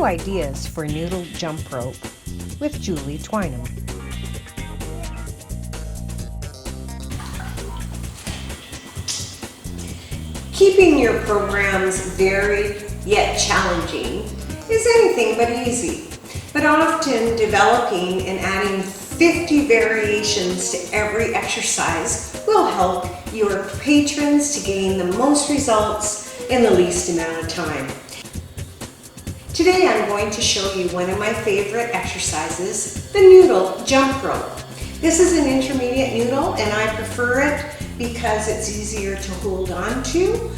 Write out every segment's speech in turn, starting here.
ideas for noodle jump rope with Julie Twynham. Keeping your programs varied yet challenging is anything but easy, but often developing and adding 50 variations to every exercise will help your patrons to gain the most results in the least amount of time. Today I'm going to show you one of my favorite exercises, the noodle jump rope. This is an intermediate noodle and I prefer it because it's easier to hold on to.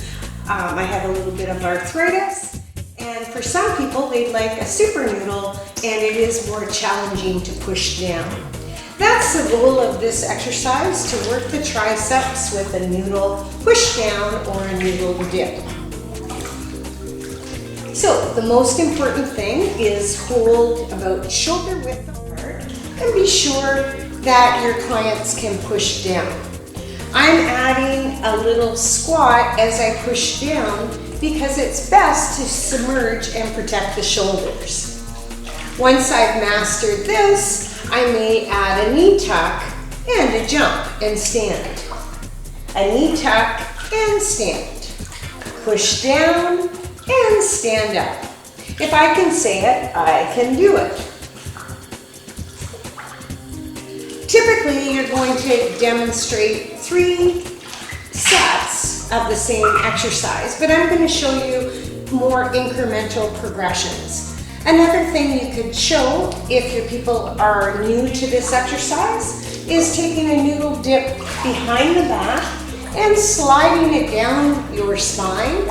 I have a little bit of arthritis, and for some people they'd like a super noodle and it is more challenging to push down. That's the goal of this exercise, to work the triceps with a noodle push down or a noodle dip. So the most important thing is hold about shoulder width apart and be sure that your clients can push down. I'm adding a little squat as I push down because it's best to submerge and protect the shoulders. Once I've mastered this, I may add a knee tuck and a jump and stand. A knee tuck and stand. Push down and stand up. If I can say it, I can do it. Typically, you're going to demonstrate 3 sets of the same exercise, but I'm going to show you more incremental progressions. Another thing you could show if your people are new to this exercise is taking a noodle dip behind the back and sliding it down your spine,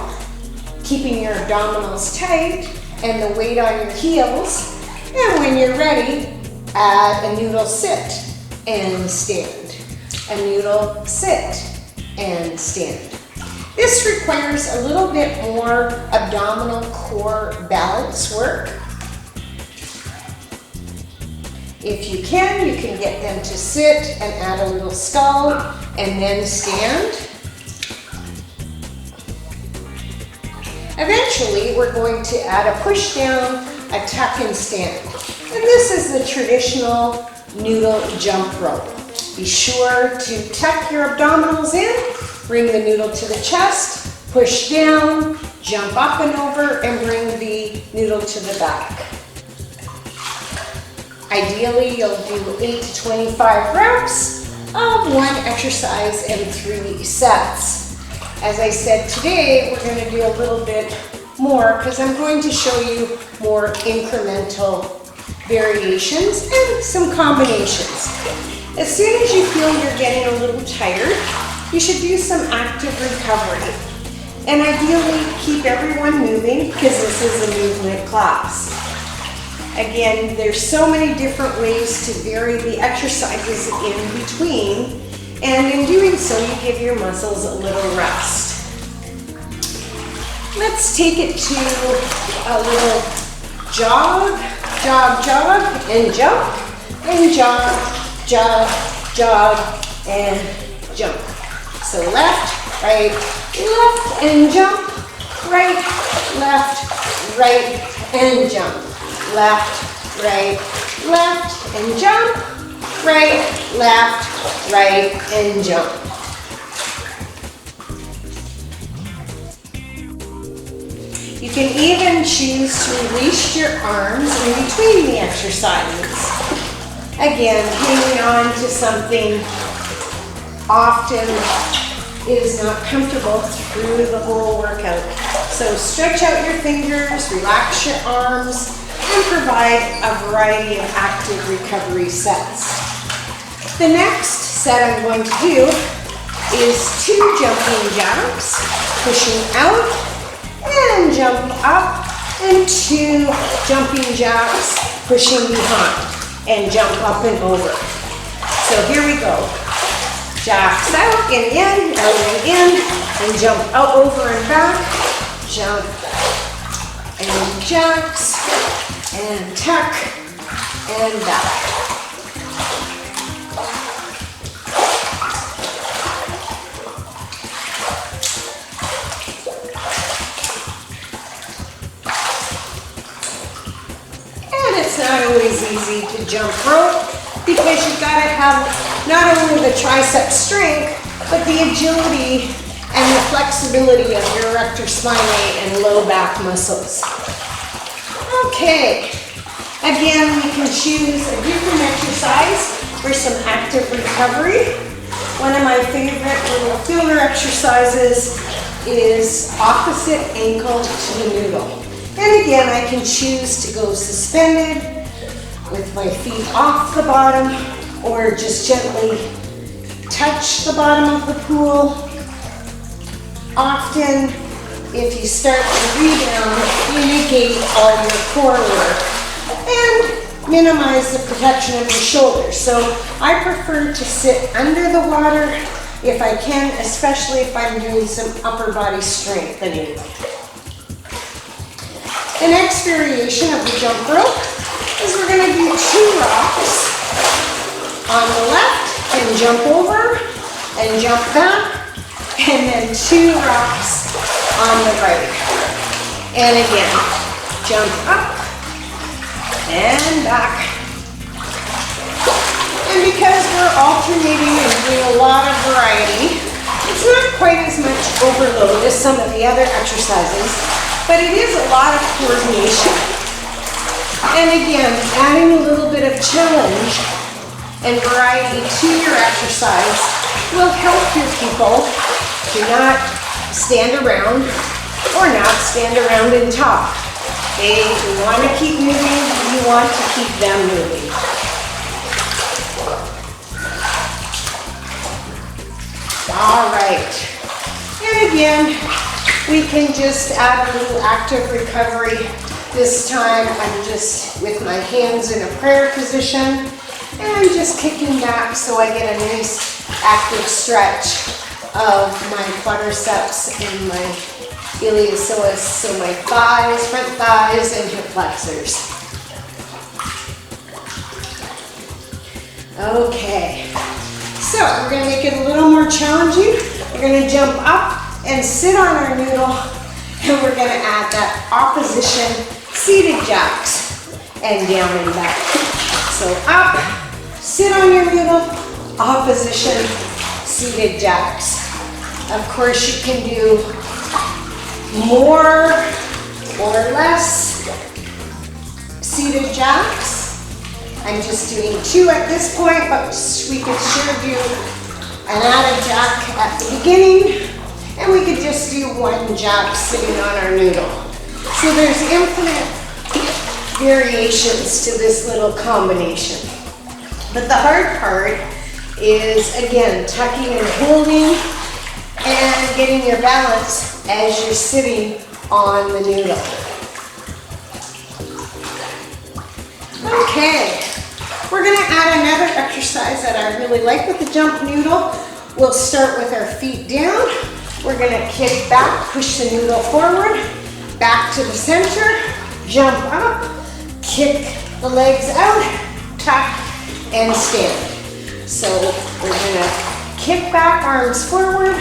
keeping your abdominals tight and the weight on your heels. And when you're ready, add a noodle sit and stand. A noodle sit and stand. This requires a little bit more abdominal core balance work. If you can get them to sit and add a little skull and then stand. Eventually, we're going to add a push down, a tuck and stand. And this is the traditional noodle jump rope. Be sure to tuck your abdominals in, bring the noodle to the chest, push down, jump up and over, and bring the noodle to the back. Ideally, you'll do 8 to 25 reps of one exercise in 3 sets. As I said, today we're going to do a little bit more because I'm going to show you more incremental variations and some combinations. As soon as you feel you're getting a little tired, you should do some active recovery. And ideally, keep everyone moving because this is a movement class. Again, there's so many different ways to vary the exercises in between, and in doing so, you give your muscles a little rest. Let's take it to a little jog, jog, jog, and jump, and jog, jog, jog, and jump. So left, right, and jump, right, and jump. Left, right, and jump, right, and jump. You can even choose to release your arms in between the exercises. Again, hanging on to something often is not comfortable through the whole workout. So stretch out your fingers, relax your arms, and provide a variety of active recovery sets. The next set I'm going to do is 2 jumping jacks, pushing out and jump up, and 2 jumping jacks, pushing behind and jump up and over. So here we go. Jacks out and in, out and in, and jump out, over and back, jump and jacks, and tuck, and back. jump rope because you've got to have not only the tricep strength, but the agility and the flexibility of your erector spinae and low back muscles. Okay, again, we can choose a different exercise for some active recovery. One of my favorite little filler exercises is opposite ankle to the noodle. And again, I can choose to go suspended with my feet off the bottom or just gently touch the bottom of the pool. Often, if you start to rebound, you negate all your core work and minimize the protection of your shoulders. So I prefer to sit under the water if I can, especially if I'm doing some upper body strengthening. The next variation of the jump rope is we're going to do 2 rocks on the left and jump over and jump back, and then 2 rocks on the right. And again, jump up and back. And because we're alternating and doing a lot of variety, it's not quite as much overload as some of the other exercises, but it is a lot of coordination. And again, adding a little bit of challenge and variety to your exercise will help your people to not stand around or not stand around and talk. They want to keep moving, you want to keep them moving. All right. And again, we can just add a little active recovery. This time I'm just with my hands in a prayer position and I'm just kicking back so I get a nice active stretch of my quadriceps and my iliopsoas, so my thighs, front thighs, and hip flexors. Okay, so we're going to make it a little more challenging. We're going to jump up and sit on our noodle, and we're going to add that opposition seated jacks and down and back. So up, sit on your noodle, opposition seated jacks. Of course, you can do more or less seated jacks. I'm just doing 2 at this point, but we could sure do an added jack at the beginning, and we could just do 1 jack sitting on our noodle. So there's infinite variations to this little combination. But the hard part is, again, tucking and holding and getting your balance as you're sitting on the noodle. Okay, we're going to add another exercise that I really like with the jump noodle. We'll start with our feet down. We're going to kick back, push the noodle forward, back to the center, jump up, kick the legs out, tuck, and stand. So we're going to kick back, arms forward.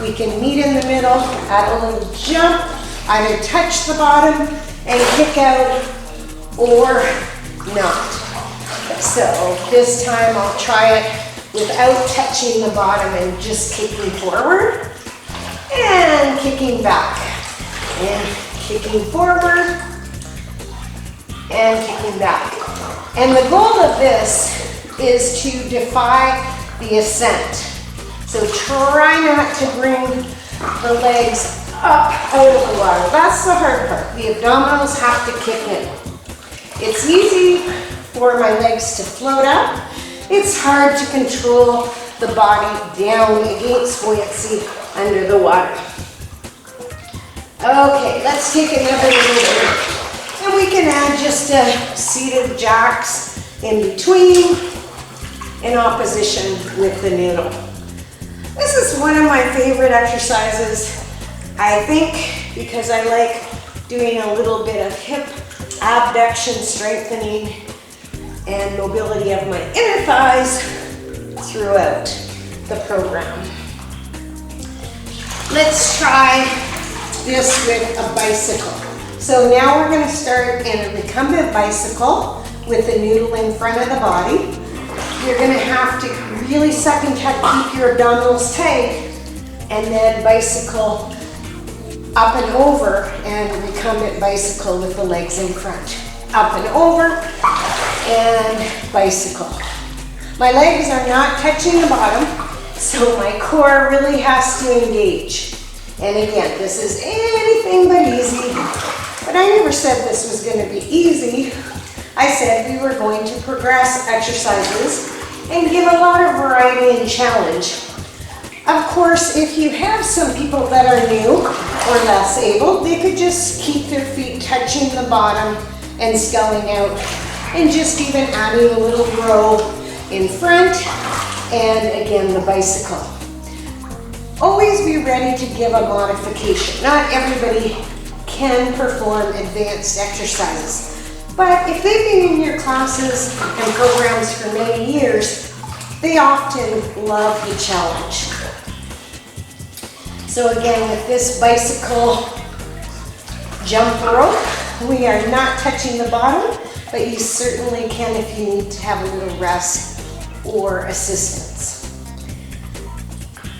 We can meet in the middle, add a little jump, either touch the bottom and kick out or not. So this time I'll try it without touching the bottom and just kicking forward and kicking back and kicking forward and kicking back. And the goal of this is to defy the ascent. So try not to bring the legs up out of the water. That's the hard part. The abdominals have to kick in. It's easy for my legs to float up. It's hard to control the body down against buoyancy under the water. Okay, let's take another little break. And we can add just a seated jacks in between in opposition with the noodle. This is one of my favorite exercises, I think, because I like doing a little bit of hip abduction strengthening and mobility of my inner thighs throughout the program. Let's try this with a bicycle. So now we're going to start in a recumbent bicycle with the noodle in front of the body. You're gonna have to really suck and keep your abdominals tight, and then bicycle up and over and recumbent bicycle with the legs in front. Up and over and bicycle. My legs are not touching the bottom, so my core really has to engage. And again, this is anything but easy, but I never said this was going to be easy. I said we were going to progress exercises and give a lot of variety and challenge. Of course, if you have some people that are new or less able, they could just keep their feet touching the bottom and sculling out, and just even adding a little row in front, and again, the bicycle. Always be ready to give a modification. Not everybody can perform advanced exercises, but if they've been in your classes and programs for many years, they often love the challenge. So again, with this bicycle jump rope, we are not touching the bottom, but you certainly can if you need to have a little rest or assistance.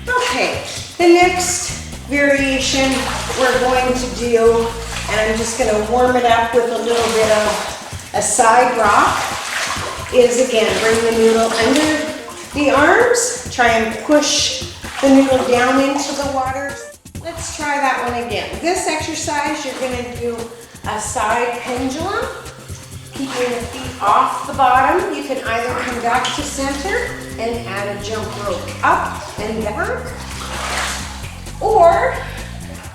Okay, the next variation we're going to do, and I'm just going to warm it up with a little bit of a side rock, is again, bring the noodle under the arms, try and push the noodle down into the water. Let's try that one again. This exercise, you're going to do a side pendulum, keeping the feet off the bottom. You can either come back to center and add a jump rope up and back, or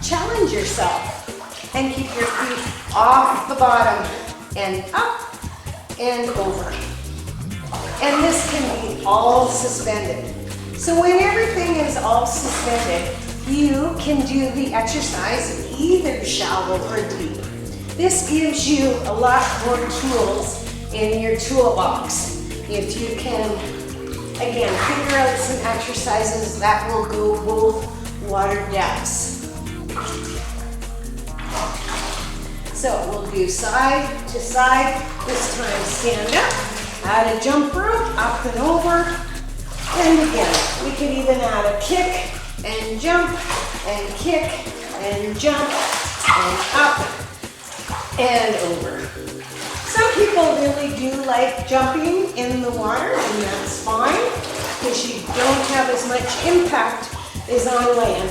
challenge yourself and keep your feet off the bottom and up and over. And this can be all suspended. So when everything is all suspended, you can do the exercise either shallow or deep. This gives you a lot more tools in your toolbox. If you can, again, figure out some exercises that will go both water depths. So we'll do side to side, this time stand up, add a jump rope, up and over, and again, we can even add a kick and jump, and kick, and jump, and up, and over. Some people really do like jumping in the water, and that's fine, because you don't have as much impact as on land.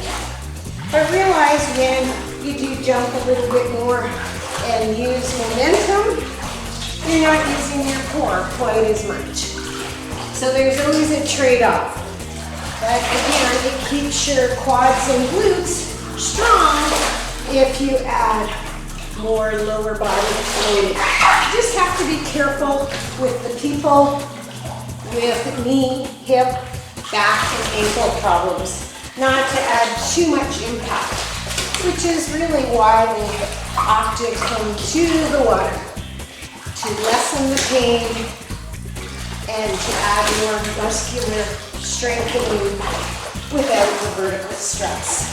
But realize when you do jump a little bit more and use momentum, you're not using your core quite as much. So there's always a trade-off. But again, it keeps your quads and glutes strong if you add more lower body loading. You just have to be careful with the people with knee, hip, back, and ankle problems, not to add too much impact, which is really why they opt to come to the water, to lessen the pain and to add more muscular strengthening without the vertical stress.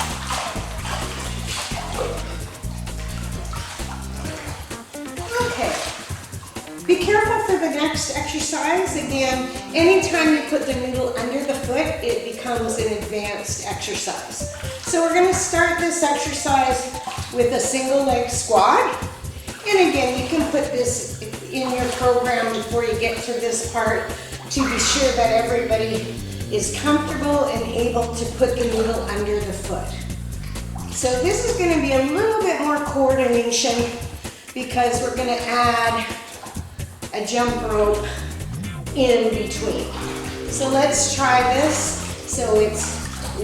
Okay, be careful for the next exercise. Again, anytime you put the noodle under the foot, it becomes an advanced exercise. So we're going to start this exercise with a single leg squat. And again, you can put this in your program before you get to this part to be sure that everybody is comfortable and able to put the noodle under the foot. So this is going to be a little bit more coordination because we're going to add a jump rope in between. So let's try this. So it's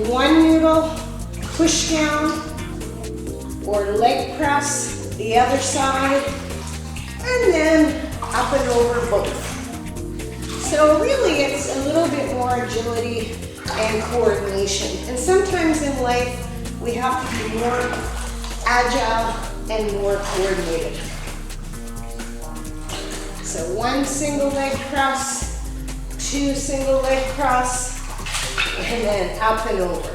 one noodle, push down, or leg press the other side, and then up and over both. So really it's a little bit more agility and coordination. And sometimes in life we have to be more agile and more coordinated. So one single leg press, two single leg press, and then up and over.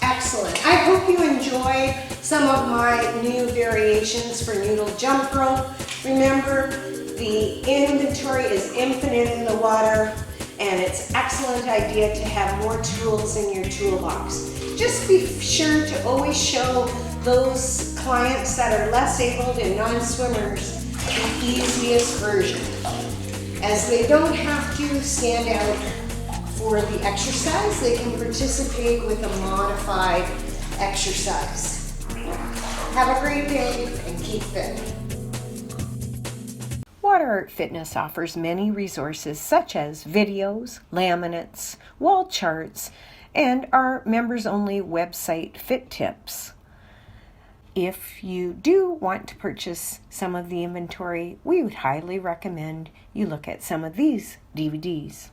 Excellent. I hope you enjoyed some of my new variations for Noodle jump rope. Remember, the inventory is infinite in the water, and it's an excellent idea to have more tools in your toolbox. Just be sure to always show those clients that are less abled and non-swimmers the easiest version, as they don't have to stand out for the exercise. They can participate with a modified exercise. Have a great day and keep fit. Water Art Fitness offers many resources such as videos, laminates, wall charts, and our members-only website Fit Tips. If you do want to purchase some of the inventory, we would highly recommend you look at some of these DVDs.